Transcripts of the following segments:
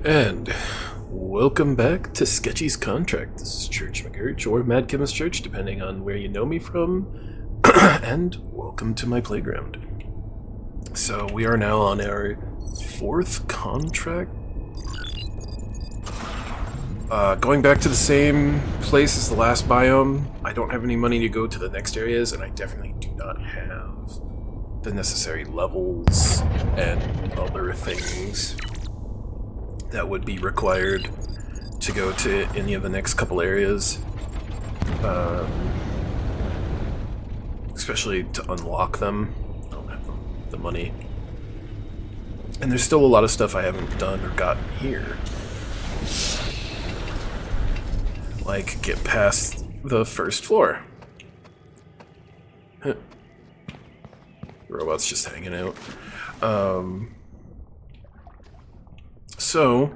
And welcome back to Sketchy's Contract. This is Church McGurch, or Mad Chemist Church, depending on where you know me from. And welcome to my playground. So we are now on our fourth contract. Going back to the same place as the last biome. I don't have any money to go to the next areas, and I definitely do not have the necessary levels and other things that would be required to go to any of the next couple areas. Especially to unlock them. I don't have the money. And there's still a lot of stuff I haven't done or gotten here. Like, get past the first floor. Huh. Robot's just hanging out. So,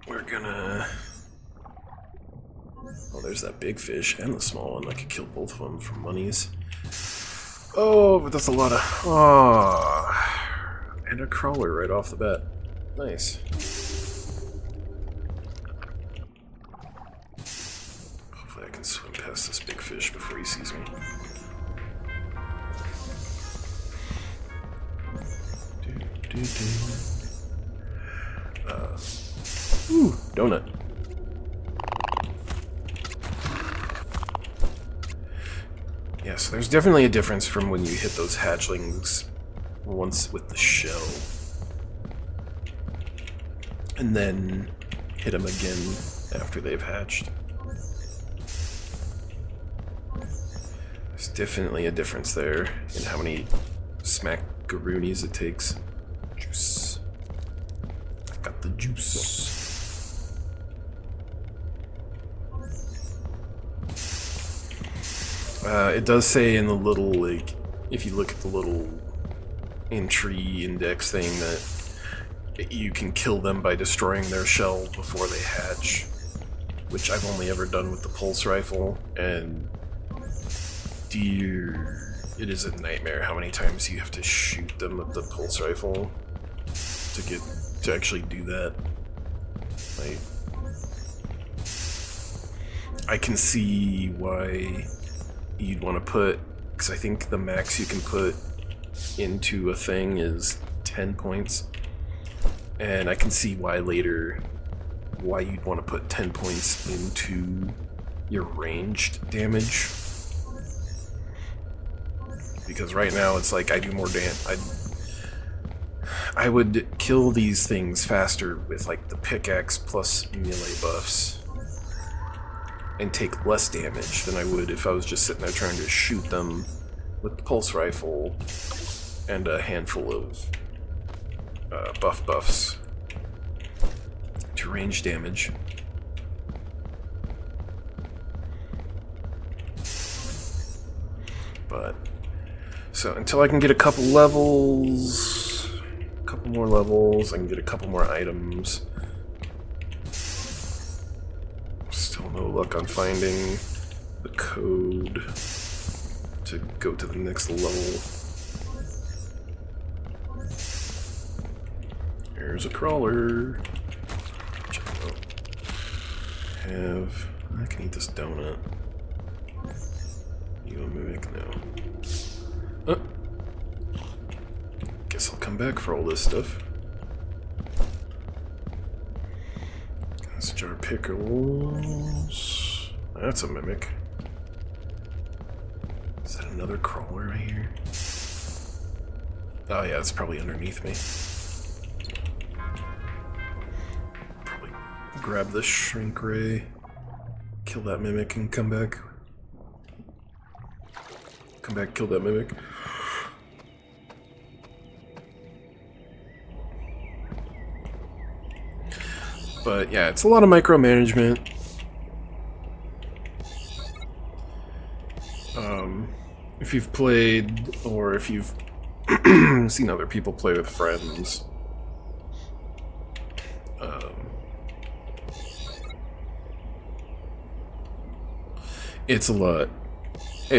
we're gonna... Oh, there's that big fish and the small one. I could kill both of them for monies. Oh, but that's a lot of... Oh, and a crawler right off the bat. Nice. Hopefully I can swim past this big fish before he sees me. Ooh, donut. Yeah, so there's definitely a difference from when you hit those hatchlings once with the shell. And then hit them again after they've hatched. There's definitely a difference there in how many smackaroonies it takes. Juice. I got the juice. It does say in the little, like, if you look at the little entry index thing, that you can kill them by destroying their shell before they hatch, which I've only ever done with the pulse rifle, and dear, it is a nightmare how many times you have to shoot them with the pulse rifle to actually do that. Like, I can see why you'd want to put, because I think the max you can put into a thing is 10 points, and I can see why you'd want to put 10 points into your ranged damage, because right now it's like I do more damage. I would kill these things faster with like the pickaxe plus melee buffs and take less damage than I would if I was just sitting there trying to shoot them with the pulse rifle and a handful of buffs to range damage. But, so until I can get a couple more levels, I can get a couple more items. Still no luck on finding the code to go to the next level. There's a crawler. Check it out. I can eat this donut. You a mimic? No. Guess I'll come back for all this stuff. That's jar pickles. That's a mimic. Is that another crawler right here? Oh yeah, it's probably underneath me. Probably grab the shrink ray, kill that mimic, and come back. Come back, kill that mimic. But yeah, it's a lot of micromanagement. If you've played, or if you've seen other people play with friends, it's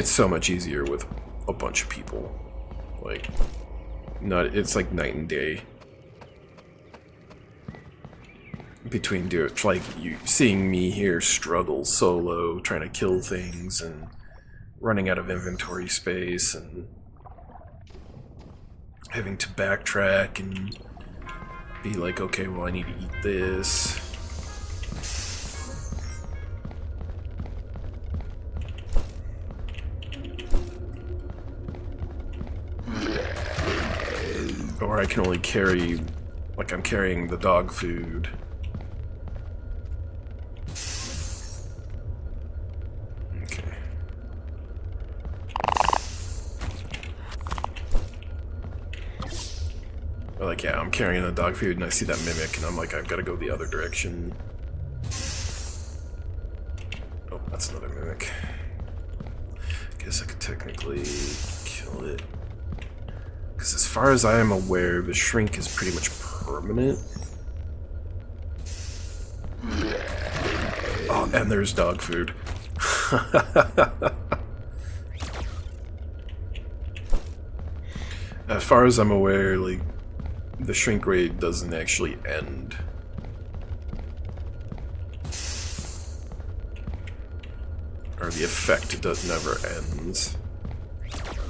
so much easier with a bunch of people. Like, it's like night and day. between like you seeing me here struggle solo, trying to kill things and running out of inventory space and having to backtrack and be like, okay, well, I need to eat this. Or I can only carry, like I'm carrying the dog food. Okay. Or like, yeah, I'm carrying the dog food and I see that mimic and I'm like, I've got to go the other direction. Oh, that's another mimic. Guess I could technically kill it. Because as far as I am aware, the shrink is pretty much permanent. Oh, and there's dog food. As far as I'm aware, like, the shrink rate doesn't actually end. Or the effect never ends.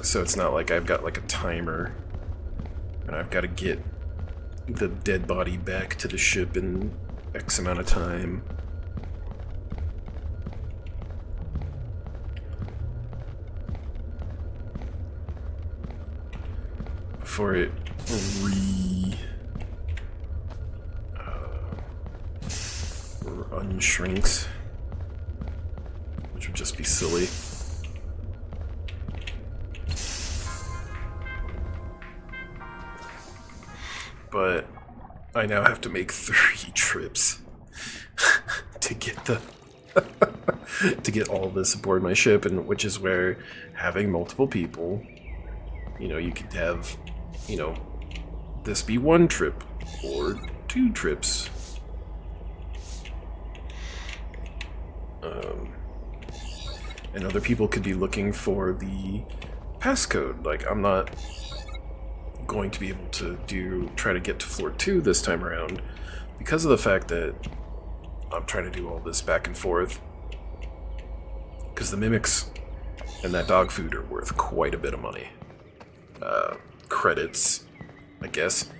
So it's not like I've got like a timer and I've got to get the dead body back to the ship in X amount of time. Before it unshrinks, which would just be silly. But I now have to make 3 trips to get the to get all this aboard my ship, and which is where having multiple people, you know, you could have, you know, this be 1 trip or 2 trips. And other people could be looking for the passcode. Like, I'm not going to be able to try to get to floor 2 this time around because of the fact that I'm trying to do all this back and forth, because the mimics and that dog food are worth quite a bit of money. Credits, I guess.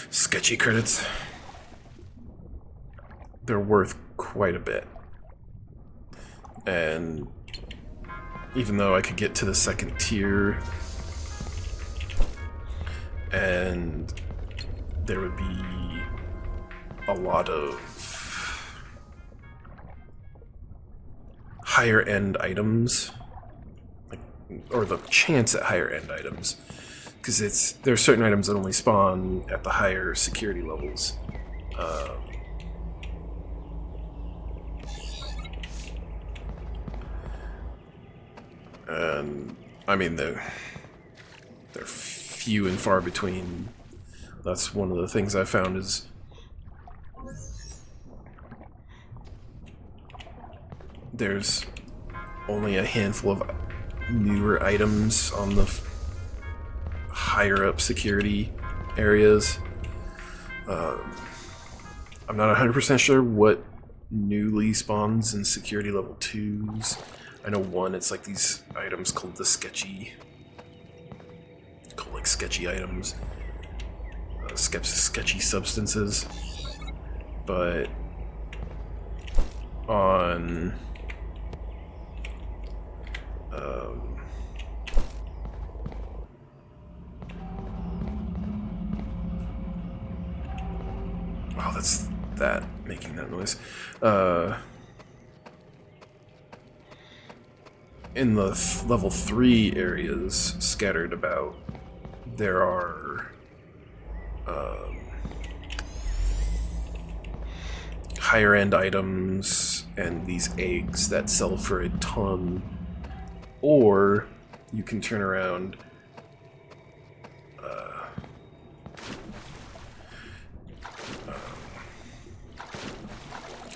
Sketchy credits. They're worth quite a bit. And even though I could get to the 2nd tier and there would be a lot of higher end items, like, or the chance at higher end items, because there are certain items that only spawn at the higher security levels. And I mean, they're few and far between. That's one of the things I found is there's only a handful of newer items on the higher up security areas. I'm not 100% sure what newly spawns in security level 2s. I know one, it's like these items called the Sketchy. Called like Sketchy items. Sketchy substances. But on wow, that's that making that noise. In the level 3 areas scattered about, there are higher end items and these eggs that sell for a ton, or you can turn around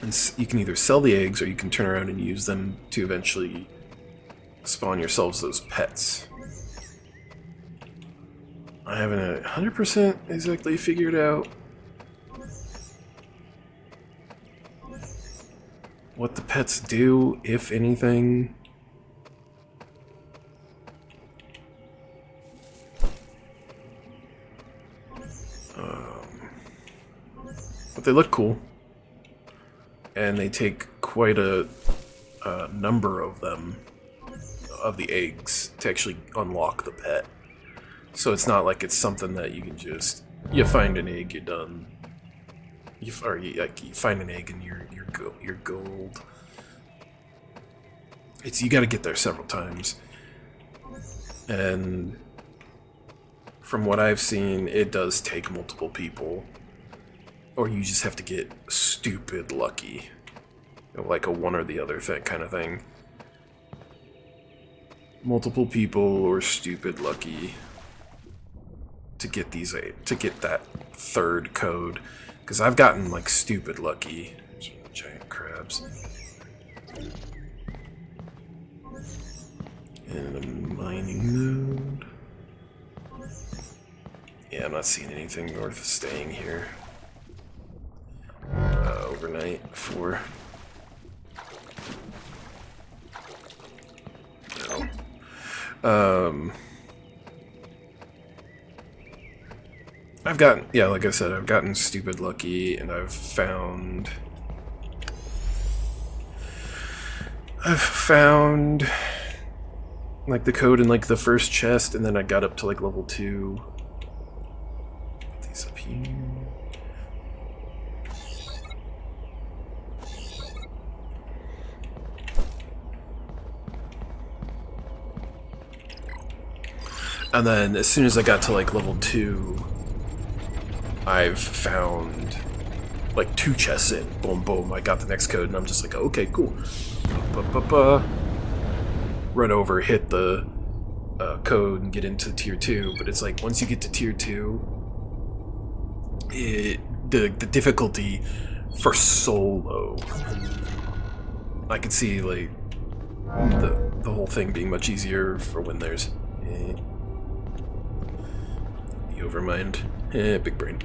and you can either sell the eggs or you can turn around and use them to eventually spawn yourselves those pets. I haven't 100% exactly figured out what the pets do, if anything. But they look cool. And they take quite a number of them, of the eggs, to actually unlock the pet. So it's not like it's something that you can just, you find an egg, you're done. You find an egg and you're gold. It's, you got to get there several times. And from what I've seen, it does take multiple people. Or you just have to get stupid lucky. Like a one or the other thing kind of thing. Multiple people or stupid lucky to get these, to get that third code. Because I've gotten like stupid lucky. There's giant crabs. And a mining node. Yeah, I'm not seeing anything worth staying here overnight for. No. I've gotten, yeah, like I said, I've gotten stupid lucky, and I've found like the code in like the first chest, and then I got up to like level 2. Put these up here. And then as soon as I got to like level 2, I've found like 2 chests in. Boom, boom, I got the next code, and I'm just like, okay, cool. Run over, hit the code, and get into tier 2. But it's like, once you get to tier 2, the difficulty for solo, I could see like the whole thing being much easier for when there's the overmind. Big brain.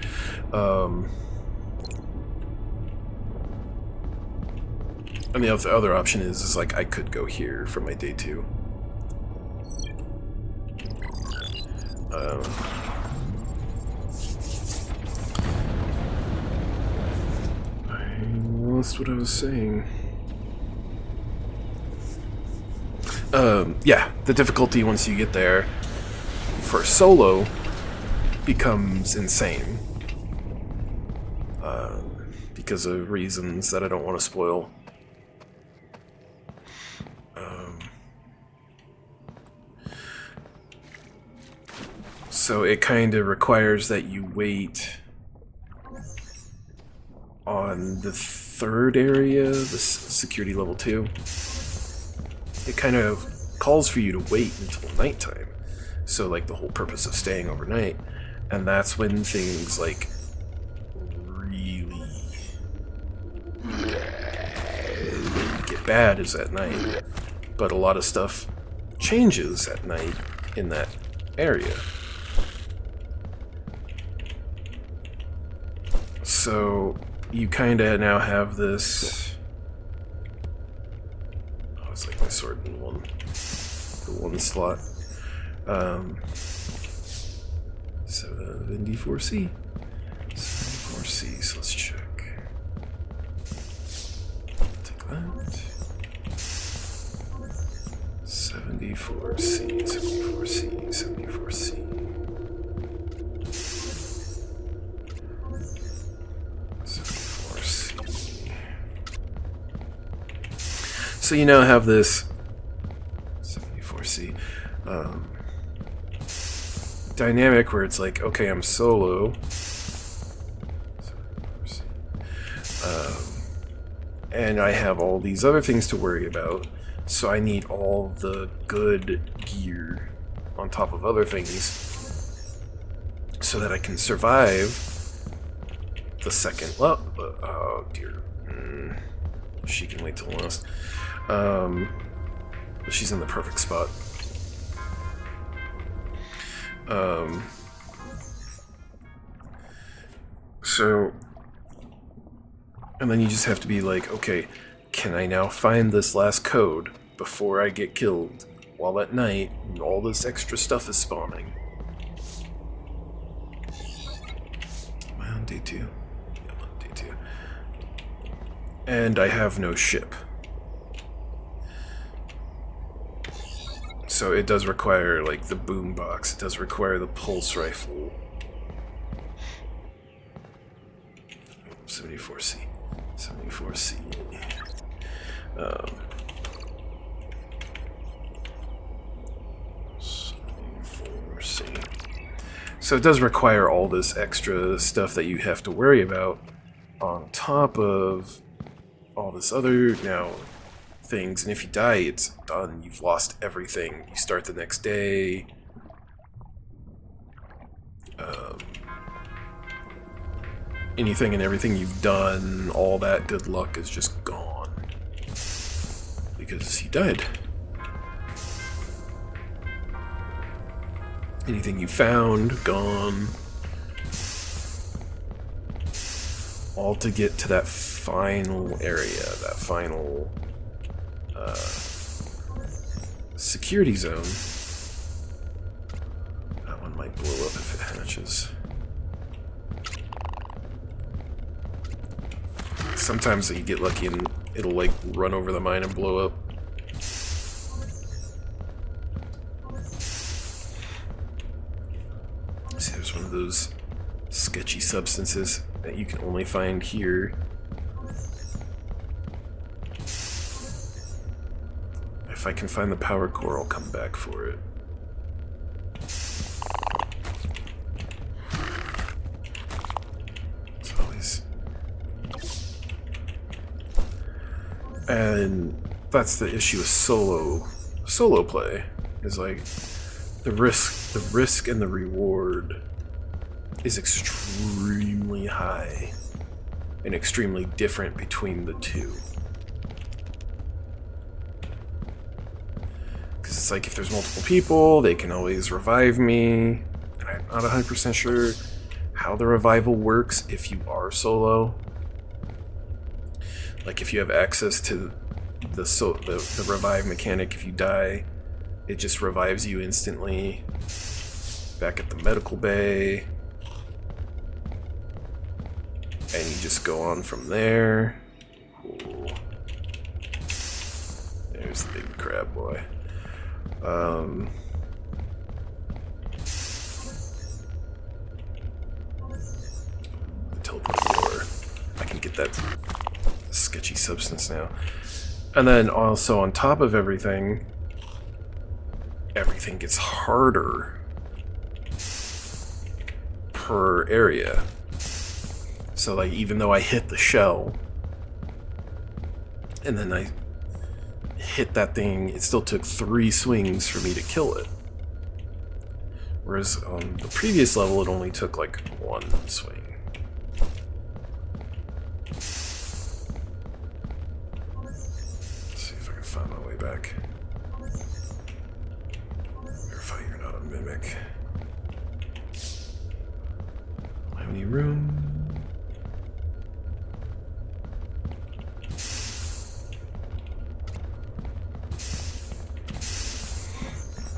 And the other option is like I could go here for my day 2. I lost what I was saying. Yeah, the difficulty once you get there for solo becomes insane. Because of reasons that I don't want to spoil. So it kind of requires that you wait on the third area, the security level 2. It kind of calls for you to wait until nighttime. So like the whole purpose of staying overnight. And that's when things like really get bad, is at night. But a lot of stuff changes at night in that area. So you kind of now have this. Oh, it's like my sword in the one slot. 74C. 74C, so let's check. Take that. 74C, 74C, 74C. 74C. So you now have this 74C. Dynamic where it's like, okay, I'm solo. And I have all these other things to worry about, so I need all the good gear on top of other things so that I can survive the second level. Oh dear. She can wait till last. She's in the perfect spot. So, and then you just have to be like, okay, can I now find this last code before I get killed while at night and all this extra stuff is spawning? Am I on day 2? Yeah, I'm on day 2. And I have no ship. So it does require, like, the boombox. It does require the pulse rifle. 74C. 74C. 74C. So it does require all this extra stuff that you have to worry about on top of all this other, now, things. And if you die, it's done. You've lost everything. You start the next day. Anything and everything you've done, all that good luck is just gone. Because you died. Anything you found, gone. All to get to that final area, that final security zone. That one might blow up if it hatches. Sometimes you get lucky and it'll like run over the mine and blow up. See, there's one of those sketchy substances that you can only find here. If I can find the power core, I'll come back for it. It's always... And that's the issue with solo play, is like the risk and the reward is extremely high and extremely different between the two. Because it's like if there's multiple people, they can always revive me, and I'm not 100% sure how the revival works if you are solo. Like if you have access to the revive mechanic, if you die, it just revives you instantly back at the medical bay. And you just go on from there. Cool. There's the big crab boy. The teleport door. I can get that sketchy substance now. And then also on top of everything, everything gets harder per area. So like even though I hit the shell and then I hit that thing, it still took 3 swings for me to kill it. Whereas on the previous level it only took like 1 swing. Find my way back. Verify you're not a mimic. Don't have any room.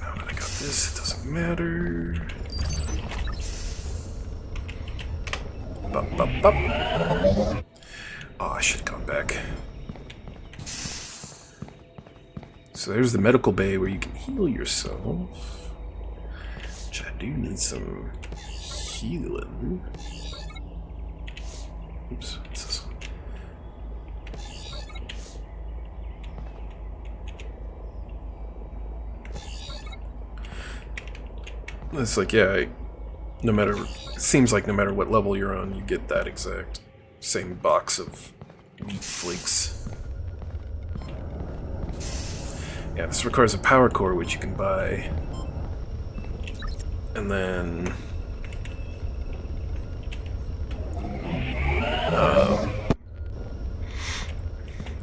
Now that I got this, it doesn't matter. Bop, bop, bop. Oh, I should come back. So there's the medical bay where you can heal yourself. Which I do need some healing. Oops, what's this one? It's like, yeah, no matter, it seems like no matter what level you're on, you get that exact same box of wheat flakes. Yeah, this requires a power core, which you can buy. And then...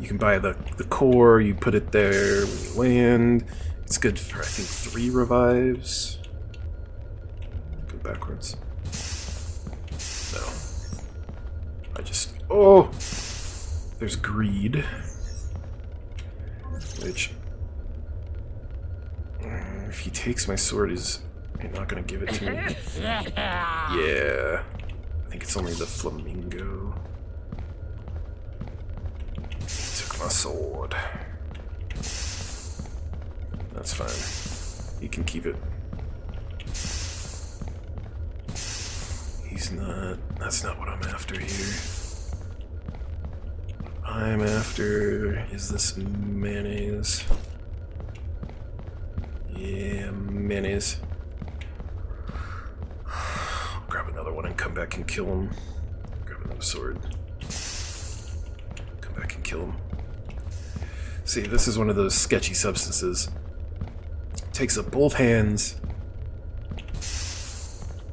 you can buy the core, you put it there when you land. It's good for, I think, 3 revives. Go backwards. No. I just... Oh! There's greed. Which, if he takes my sword, is he not gonna give it to me? Yeah. I think it's only the flamingo. He took my sword. That's fine. He can keep it. He's not... That's not what I'm after here. What I'm after is this mayonnaise. Yeah, mayonnaise. I'll grab another one and come back and kill him. Grab another sword. Come back and kill him. See, this is one of those sketchy substances. Takes up both hands,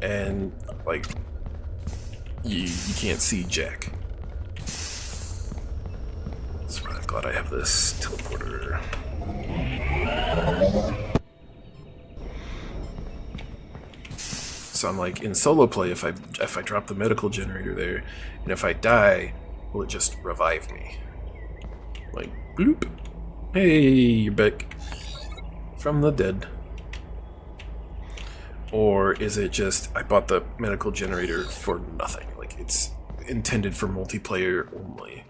and like you can't see jack. So I'm glad I have this teleporter. So I'm like, in solo play, if I drop the medical generator there, and if I die, will it just revive me? Like, bloop. Hey, you're back from the dead. Or is it just, I bought the medical generator for nothing? Like, it's intended for multiplayer only.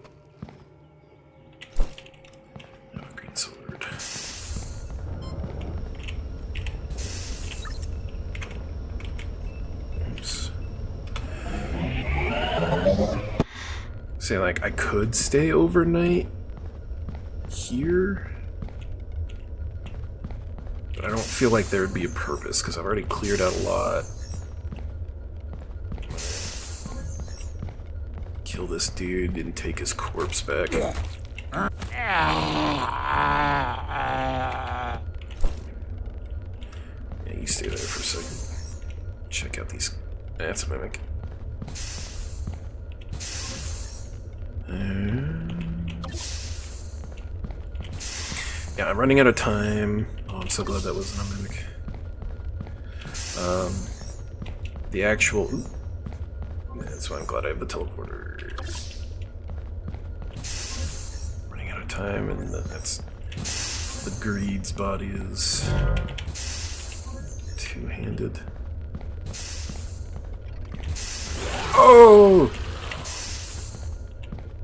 Oh, green sword. Oops. Say, like, I could stay overnight here, but I don't feel like there would be a purpose because I've already cleared out a lot. Kill this dude and take his corpse back. Yeah, you stay there for a second. Check out these. That's a mimic. Yeah, I'm running out of time. Oh, I'm so glad that wasn't a mimic. The actual... Ooh. Yeah, that's why I'm glad I have the teleporter. Running out of time, and that's... The greed's body is... two-handed. Oh!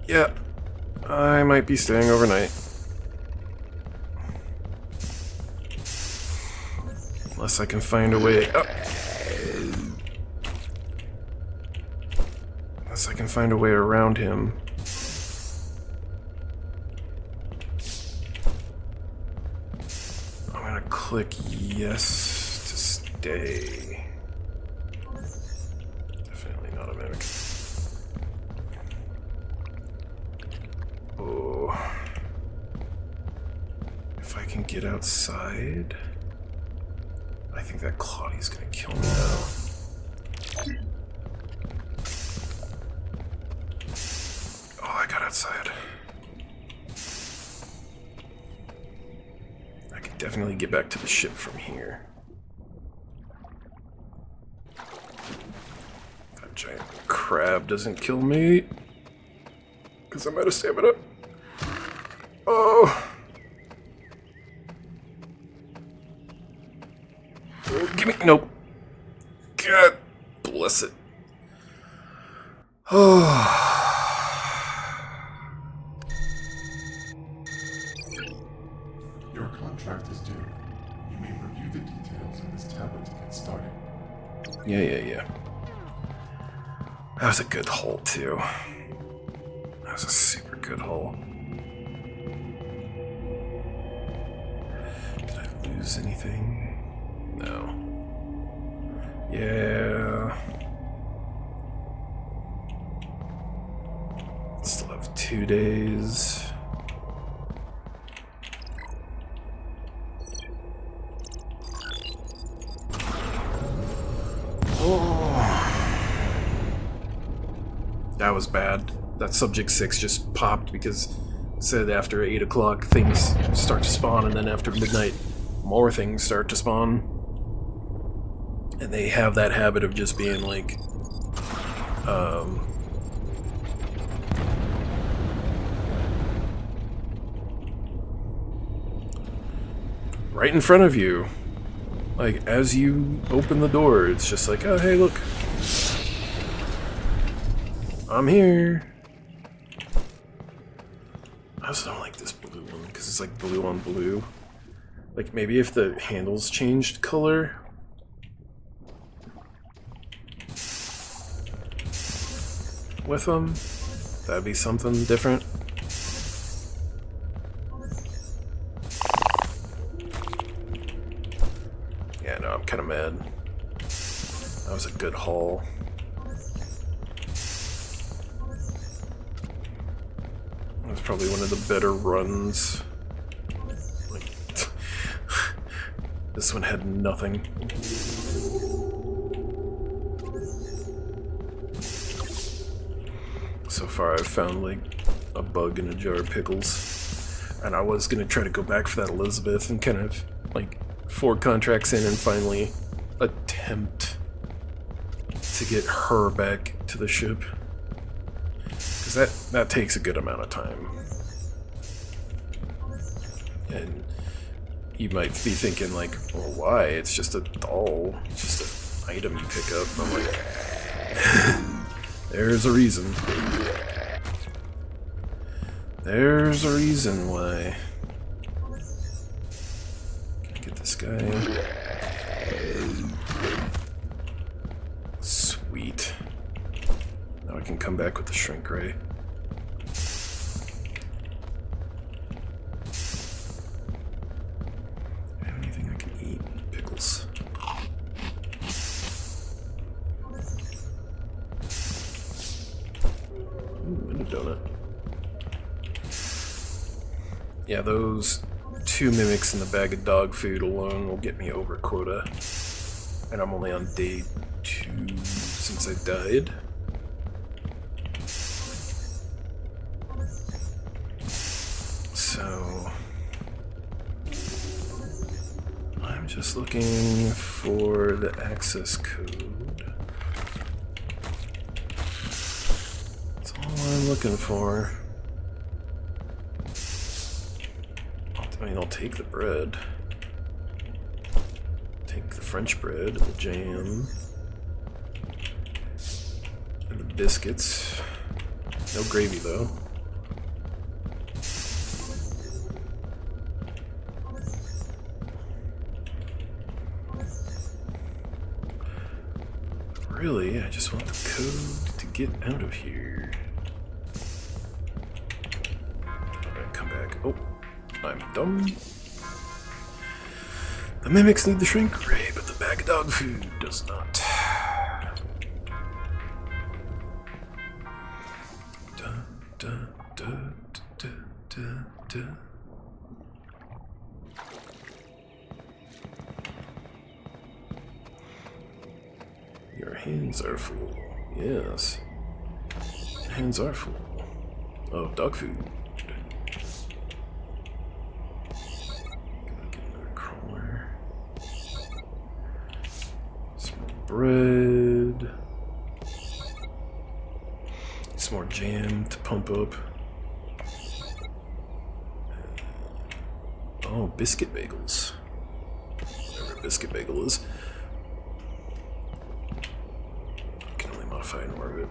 Yeah, I might be staying overnight. Unless I can find a way... Oh. Unless I can find a way around him. I'm gonna click yes to stay. Definitely not a mimic. Oh. If I can get outside... I think that Claudie's gonna kill me now. Oh, I got outside. I can definitely get back to the ship from here. That giant crab doesn't kill me. Because I'm out of stamina. Oh! Give me... Nope. God bless it. Oh. Your contract is due. You may review the details on this tablet to get started. Yeah. That was a good hole, too. That was a super good hole. Did I lose anything? No. Yeah. Still have 2 days. Oh. That was bad. That subject 6 just popped because it said after 8 o'clock things start to spawn, and then after midnight more things start to spawn. And they have that habit of just being like, right in front of you. Like, as you open the door, it's just like, oh, hey, look. I'm here. I also don't like this blue one, because it's like blue on blue. Like, maybe if the handles changed color. With them, that'd be something different. Yeah, no, I'm kind of mad. That was a good haul. That was probably one of the better runs. Like, this one had nothing. So far I've found like a bug in a jar of pickles. And I was gonna try to go back for that Elizabeth and kind of like 4 contracts in and finally attempt to get her back to the ship. Because that takes a good amount of time. And you might be thinking like, well, why? It's just a doll. It's just an item you pick up. I'm like, there's a reason. There's a reason why. Get this guy. Sweet. Now I can come back with the shrink ray. Anything I can eat? Pickles. Ooh, and a donut. Yeah, those 2 mimics and the bag of dog food alone will get me over quota. And I'm only on day 2 since I died. So I'm just looking for the access code. That's all I'm looking for. I mean, I'll take the bread. Take the French bread and the jam. And the biscuits. No gravy, though. Really, I just want the code to get out of here. Alright, come back. Oh. I'm dumb. The mimics need the shrink ray, but the bag of dog food does not. Da, da, da, da, da, da. Your hands are full. Yes. Your hands are full of dog food. Bread. Some more jam to pump up. Oh, biscuit bagels. Whatever a biscuit bagel is. I can only modify more of it.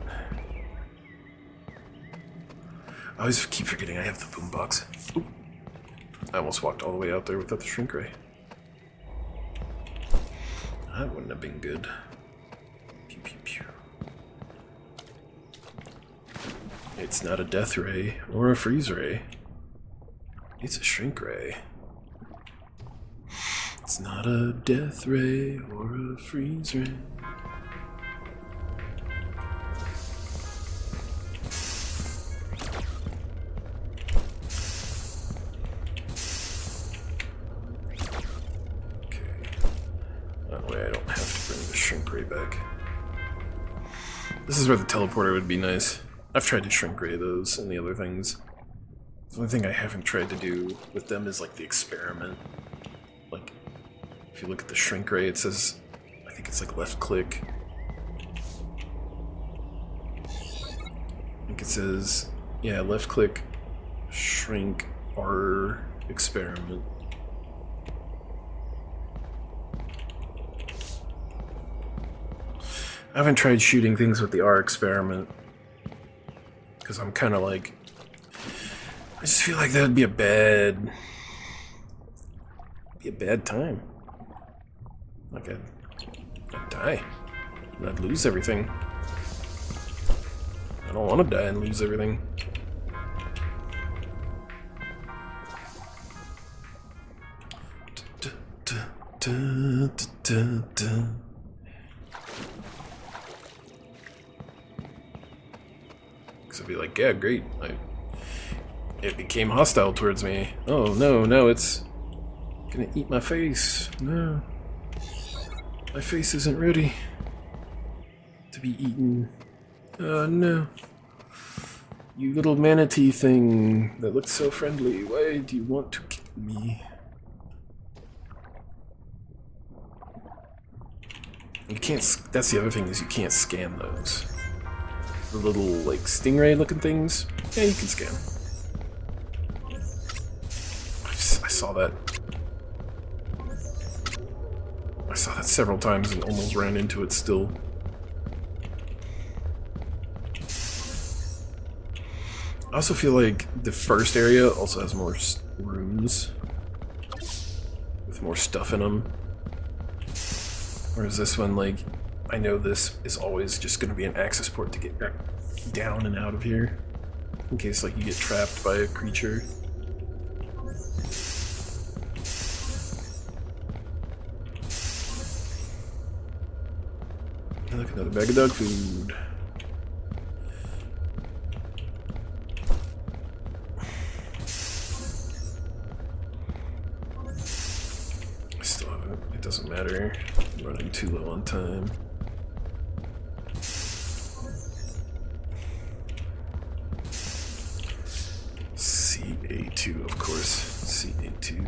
I always keep forgetting I have the boombox. Ooh. I almost walked all the way out there without the shrink ray. That wouldn't have been good. Pew, pew, pew. It's not a death ray or a freeze ray. It's a shrink ray. It's not a death ray or a freeze ray. Back. This is where the teleporter would be nice. I've tried to shrink ray those and the other things. The only thing I haven't tried to do with them is like the experiment. Like, if you look at the shrink ray, it says, I think it's like left click. I think it says, yeah, left click, shrink, R, experiment. I haven't tried shooting things with the R experiment. Because I'm kind of like... I just feel like that would be a bad... time. Like I'd die. And I'd lose everything. I don't want to die and lose everything. Because I'd be like, yeah, great. It became hostile towards me. Oh, no, it's gonna eat my face. No. My face isn't ready to be eaten. Oh, no. You little manatee thing that looks so friendly. Why do you want to kill me? You can't... That's the other thing, is you can't scan those. The little, like, stingray-looking things. Yeah, you can scan. I saw that. I saw that several times and almost ran into it still. I also feel like the first area also has more rooms with more stuff in them. Whereas this one, like, I know this is always just going to be an access port to get back down and out of here. In case, like, you get trapped by a creature. And look, another bag of dog food. I still haven't. It doesn't matter. I'm running too low on time. CA2, of course. CA2.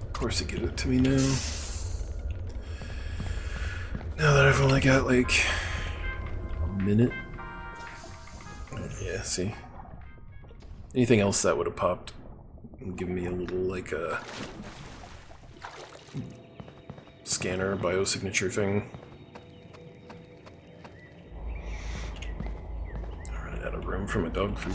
Of course, it gives it to me now. Now that I've only got like a minute. Yeah, see. Anything else that would have popped and given me a little like a scanner biosignature thing. I'm running out of room for my dog food.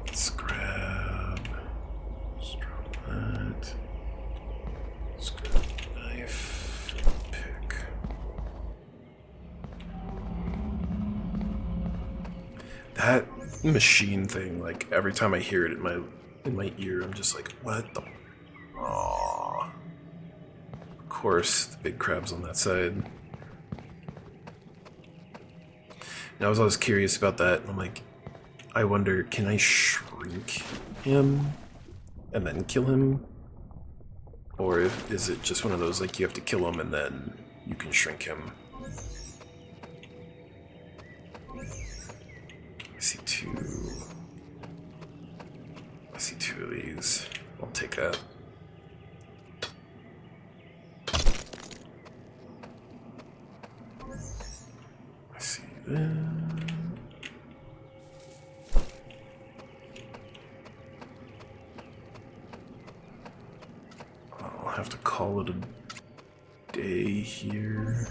Let's grab that. Let's grab a knife, pick. That machine thing, like every time I hear it in my ear, I'm just like, what the? Aww. Of course, the big crab's on that side. And I was always curious about that. And I'm like, I wonder, can I shrink him and then kill him? Or is it just one of those, like, you have to kill him and then you can shrink him? I see two of these. I'll take that. I see that. I'll have to call it a day here.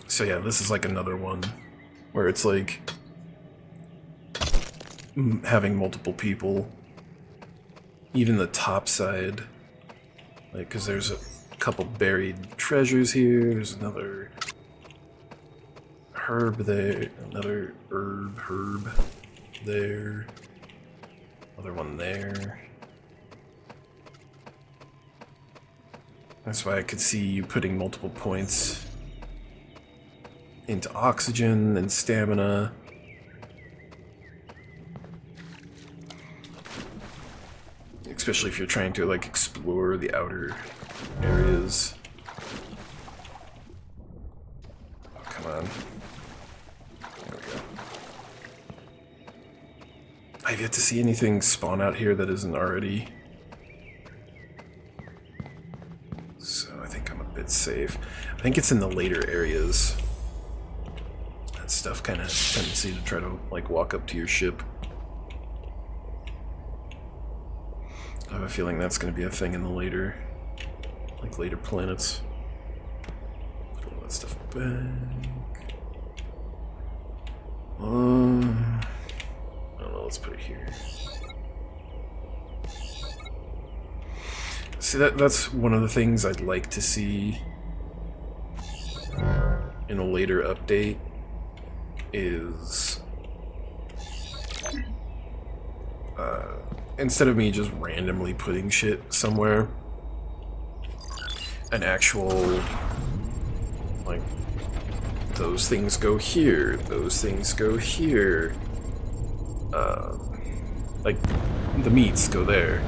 So yeah, this is like another one where it's like having multiple people, even the top side, like, because there's a couple buried treasures here. There's another herb there, another herb there, another one there. That's why I could see you putting multiple points into oxygen and stamina. Especially if you're trying to, like, explore the outer areas. Oh, come on. There we go. I've yet to see anything spawn out here that isn't already. So I think I'm a bit it's safe. I think it's in the later areas. That stuff kind of has a tendency to try to like walk up to your ship. I have a feeling that's going to be a thing in the later planets. Put all that stuff back. I don't know, let's put it here. See, that's one of the things I'd like to see in a later update is instead of me just randomly putting shit somewhere, an actual, like, those things go here, those things go here, like, the meats go there.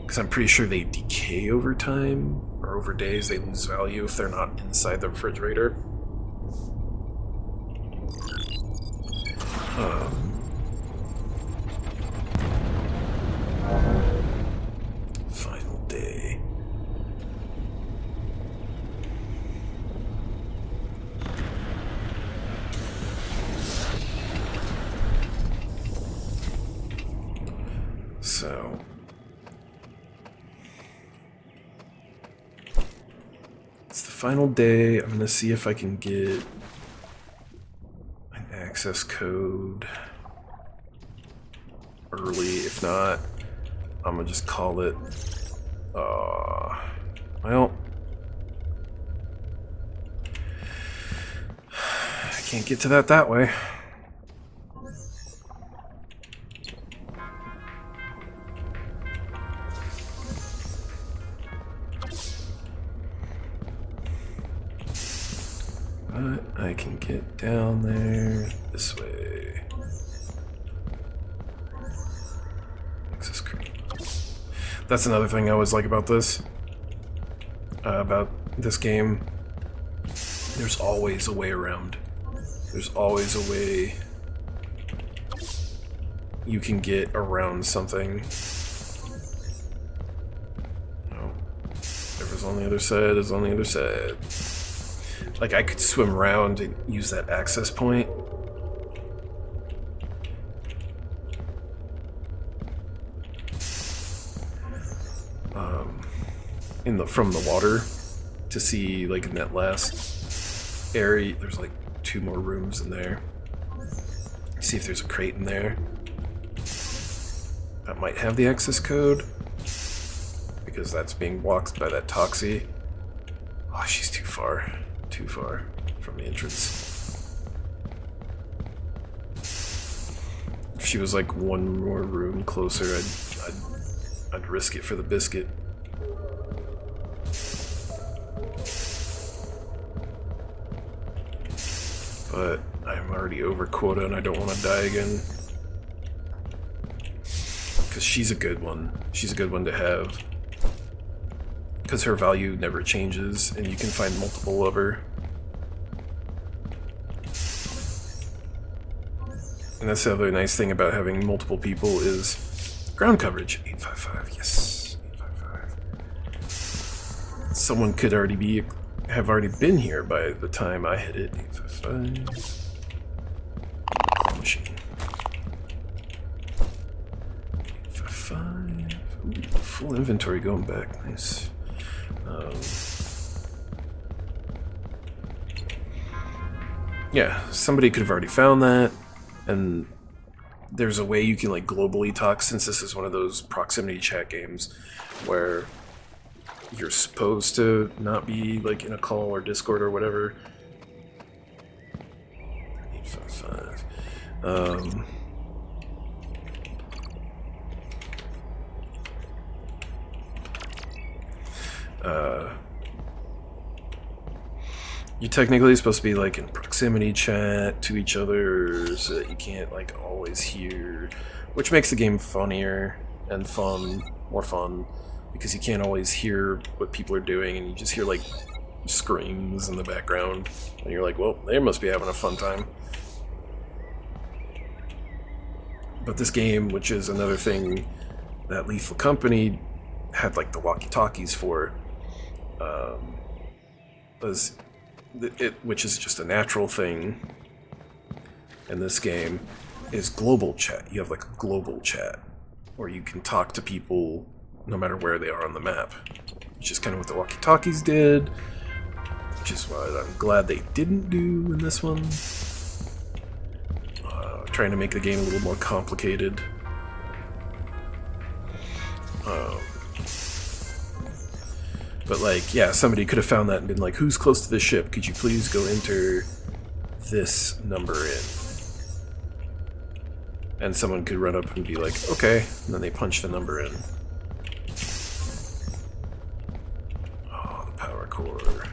Because I'm pretty sure they decay over time, or over days they lose value if they're not inside the refrigerator. Final day. So it's the final day. I'm gonna see if I can get an access code early. If not, I'm gonna just call it. Well, I can't get to that way. But I can get down there this way. Access code. That's another thing I always like about this. About this game. There's always a way around. There's always a way you can get around something. Oh, whatever's on the other side is on the other side. Like, I could swim around and use that access point. From the water to see, like, in that last area, there's like 2 more rooms in there. See if there's a crate in there. That might have the access code because that's being blocked by that Toxie. Oh, she's too far from the entrance. If she was like 1 more room closer, I'd risk it for the biscuit. But I'm already over quota and I don't want to die again. Because she's a good one. She's a good one to have. Because her value never changes and you can find multiple of her. And that's the other nice thing about having multiple people is ground coverage. 855, yes. 855. Someone could have already been here by the time I hit it. 855. Machine. 855. Ooh, full inventory going back. Nice. Yeah, somebody could have already found that, and there's a way you can like globally talk, since this is one of those proximity chat games where you're supposed to not be like in a call or Discord or whatever. 855. You technically supposed to be like in proximity chat to each other so that you can't like always hear, which makes the game funnier and more fun, because you can't always hear what people are doing and you just hear like screams in the background and you're like, well, they must be having a fun time. But this game, which is another thing that Lethal Company had like the walkie-talkies for, which is just a natural thing in this game, is global chat. You have like a global chat where you can talk to people no matter where they are on the map, which is kind of what the walkie-talkies did, which is what I'm glad they didn't do in this one. Trying to make the game a little more complicated. But like, yeah, somebody could have found that and been like, who's close to the ship? Could you please go enter this number in? And someone could run up and be like, okay, and then they punch the number in. Oh, the power core.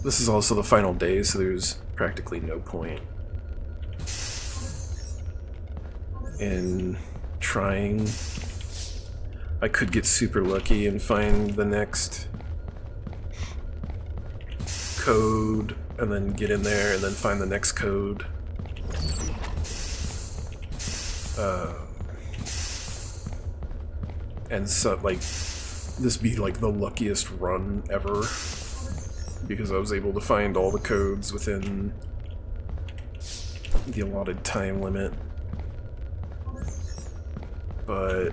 This is also the final day, so there's practically no point in trying. I could get super lucky and find the next code, and then get in there, and then find the next code. And so, like, this be like the luckiest run ever, because I was able to find all the codes within the allotted time limit. But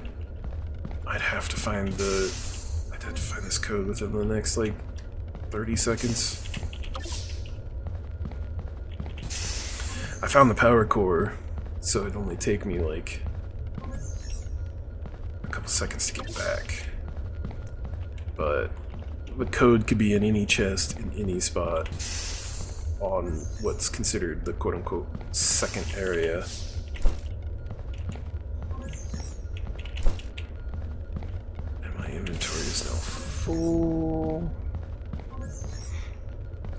I'd have to find this code within the next like 30 seconds. I found the power core, so it'd only take me like a couple seconds to get back. But the code could be in any chest, in any spot, on what's considered the quote-unquote second area. And my inventory is now full.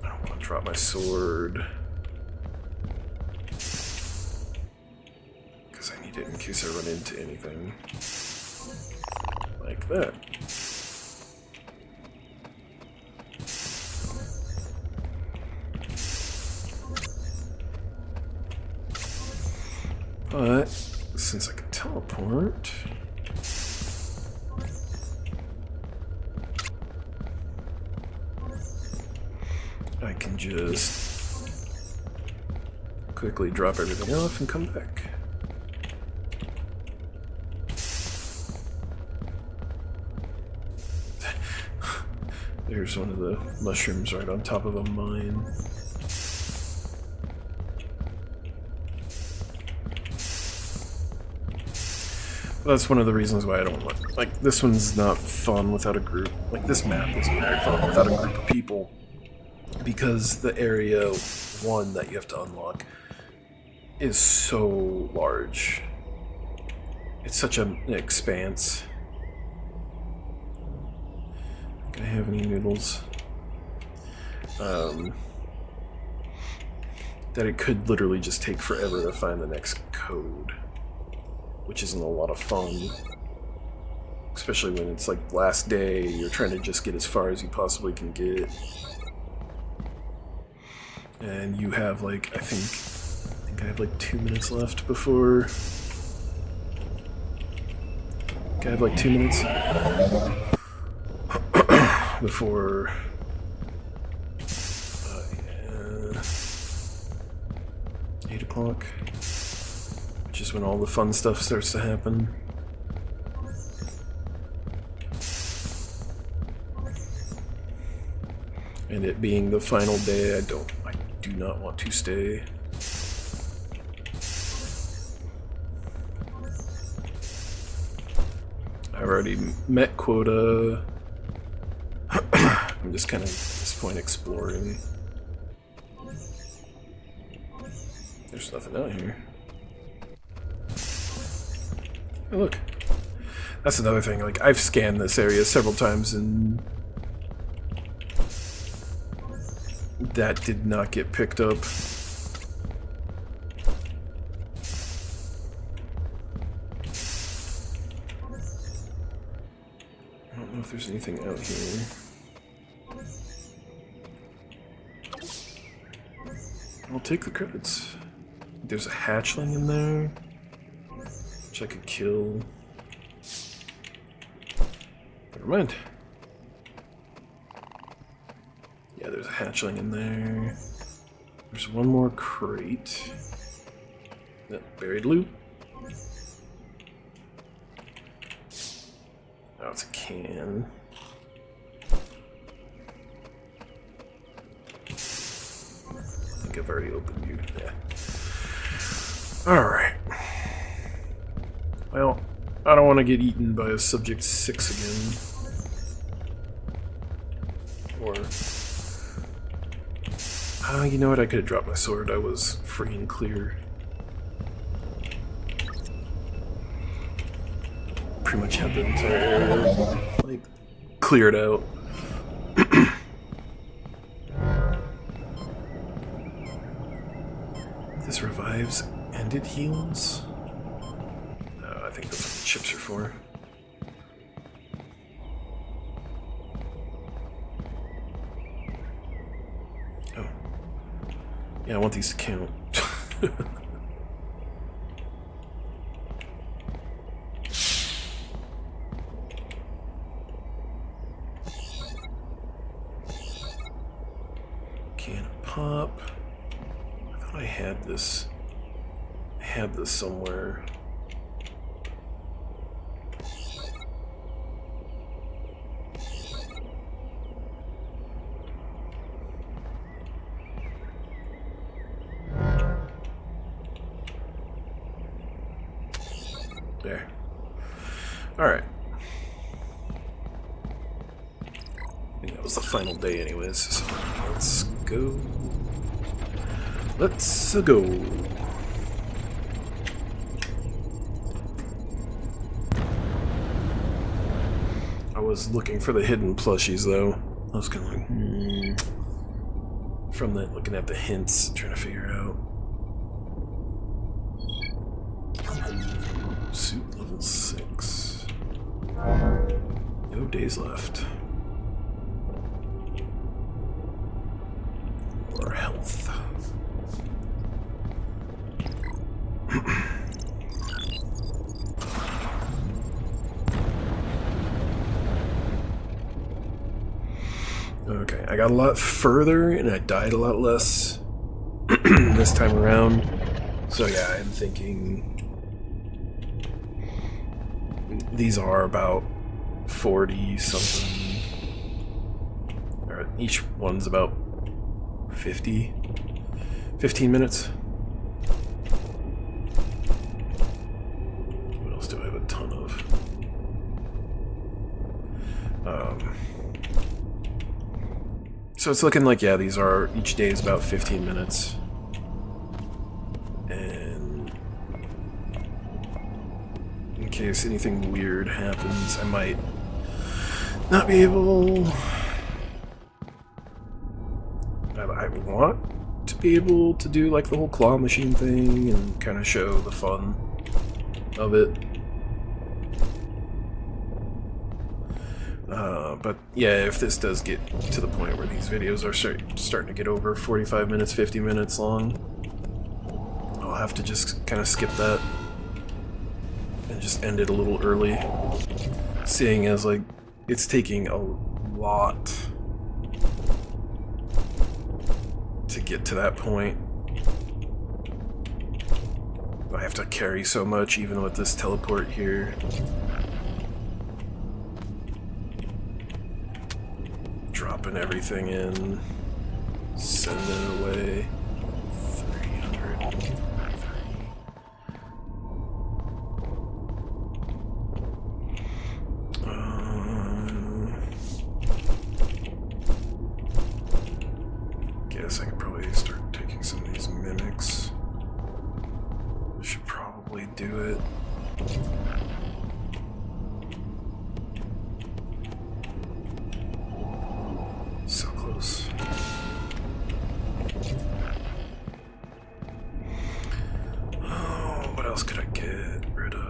I don't want to drop my sword, because I need it in case I run into anything like that. But since I can teleport, I can just quickly drop everything off and come back. There's one of the mushrooms right on top of a mine. That's one of the reasons why I don't like this one's not fun without a group. Like, this map isn't very fun without a group of people, because the area 1 that you have to unlock is so large. It's such an expanse. Do I have any noodles? That it could literally just take forever to find the next code, which isn't a lot of fun, especially when it's like last day, you're trying to just get as far as you possibly can get, and you have like, I think I have like 2 minutes left before, I have like 2 minutes before 8 o'clock. Just when all the fun stuff starts to happen. And it being the final day, I do not want to stay. I've already met quota. I'm just kind of at this point exploring. There's nothing out here. Oh, look. That's another thing, like, I've scanned this area several times and that did not get picked up. I don't know if there's anything out here. I'll take the credits. There's a hatchling in there, which I could kill. Never mind. Yeah, there's a hatchling in there. There's one more crate. Buried loot. Oh, it's a can. I think I've already opened you. Yeah. Alright. Well, I don't want to get eaten by a Subject 6 again. Or... you know what? I could have dropped my sword. I was free and clear. Pretty much had the entire, like, cleared out. This revives and it heals. I think that's what the chips are for. Oh. Yeah, I want these to count. Can of pop. I thought I had this. I had this somewhere. There. Alright. I think that was the final day anyways, so let's go. Let's go. I was looking for the hidden plushies though. I was kind of like, from that, looking at the hints, trying to figure out. Suit level 6. No days left. Or health. Okay, I got a lot further and I died a lot less this time around. So yeah, I'm thinking these are about 40 something. Or each one's about 15 minutes. What else do I have a ton of? So it's looking like, yeah, these are, each day is about 15 minutes. And in case anything weird happens, I might not be able... I want to be able to do like the whole claw machine thing and kind of show the fun of it. But yeah, if this does get to the point where these videos are starting to get over 45 minutes, 50 minutes long, I'll have to just kind of skip that and just end it a little early, seeing as like it's taking a lot to get to that point. I have to carry so much even with this teleport here. Dropping everything in, sending it away. 300. Guess I could probably start taking some of these mimics. I should probably do it. So close. Oh, what else could I get rid of?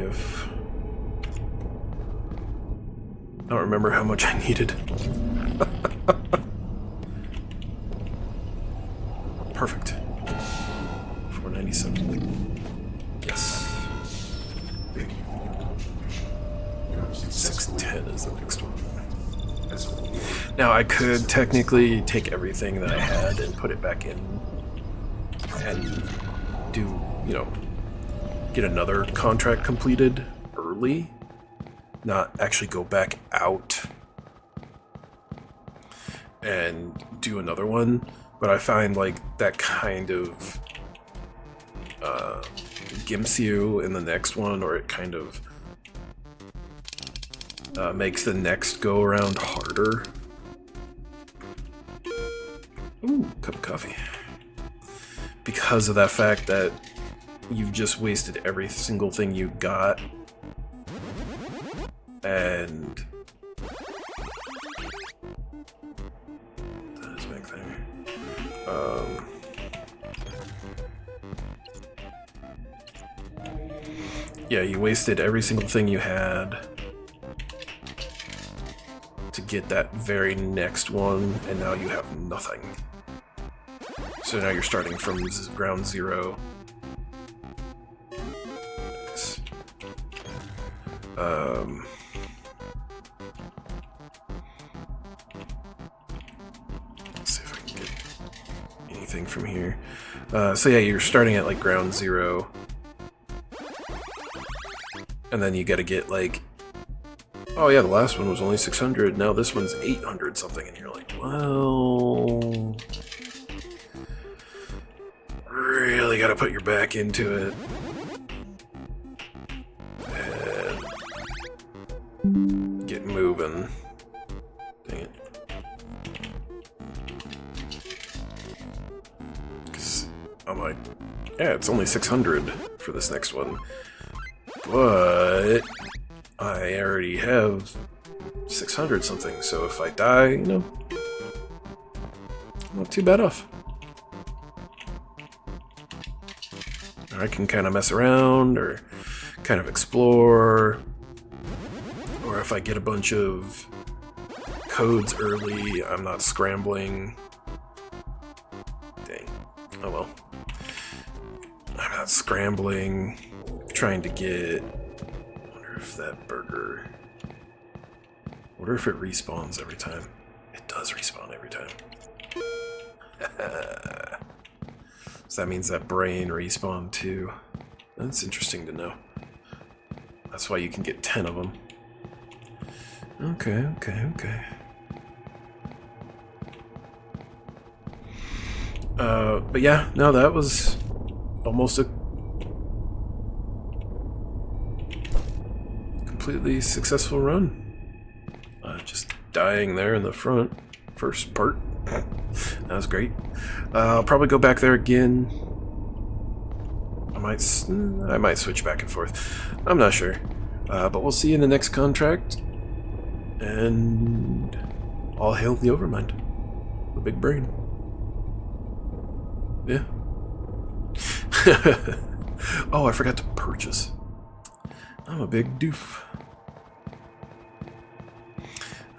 if... I don't remember how much I needed. Perfect. 497. Yes. Thank you for your contribution. You have successfully 610 is the next one. as a reward. Now I could technically take everything that I had and put it back in and do, you know, get another contract completed early, not actually go back out and do another one, but I find like that kind of gimps you in the next one, or it kind of makes the next go around harder. Ooh, cup of coffee. Because of that fact that you've just wasted every single thing you got. And that is back there. Yeah, you wasted every single thing you had to get that very next one, and now you have nothing. So now you're starting from ground zero. Nice. Let's see if I can get anything from here. So yeah, you're starting at like ground zero. And then you gotta get like, oh yeah, the last one was only 600, now this one's 800 something, and you're like, well... really gotta put your back into it. And get moving. Dang it. 'Cause I'm like, yeah, it's only 600 for this next one. But I already have 600 something, so if I die, you know, I'm not too bad off. Or I can kind of mess around, or kind of explore, or if I get a bunch of codes early, I'm not scrambling. Dang. Oh well. I'm not scrambling, trying to get... I wonder if that burger... I wonder if it respawns every time. It does respawn every time. So that means that brain respawned too. That's interesting to know. That's why you can get 10 of them. Okay. But yeah, no, that was almost a completely successful run. Just dying there in the first part. That was great. I'll probably go back there again. I might switch back and forth. I'm not sure. But we'll see you in the next contract. And all hail the Overmind. The big brain. Yeah. Oh, I forgot to purchase. I'm a big doof.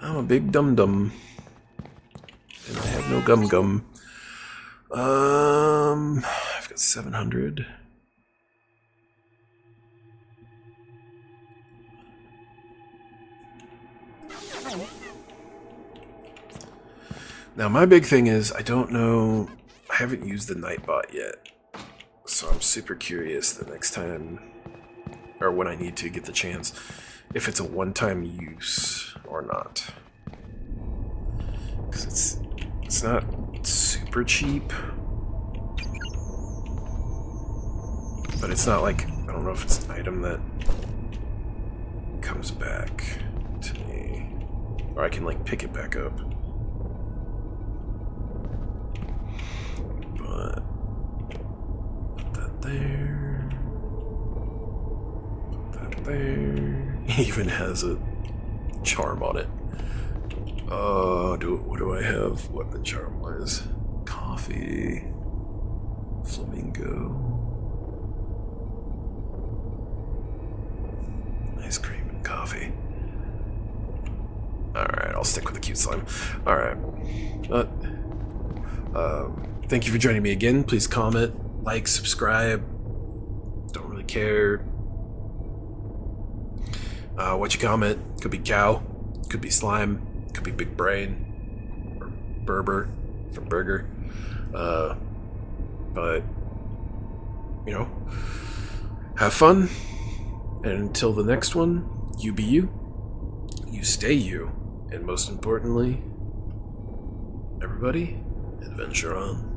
I'm a big dum-dum. And I have no gum-gum. I've got 700. Now, my big thing is, I don't know... I haven't used the Nightbot yet. So I'm super curious the next time... or when I need to get the chance, if it's a one-time use or not. Because it's not super cheap. But it's not like... I don't know if it's an item that comes back to me. Or I can, like, pick it back up. But... put that there. Put that there. It even has a charm on it. What do I have? Weapon charm wise. Coffee. Flamingo. stick with the cute slime. Alright. Thank you for joining me again. Please comment, like, subscribe. Don't really care what you comment. Could be cow, could be slime, could be big brain, or Berber from burger. But, you know, have fun. And until the next one, you be you, you stay you, and most importantly, everybody, adventure on.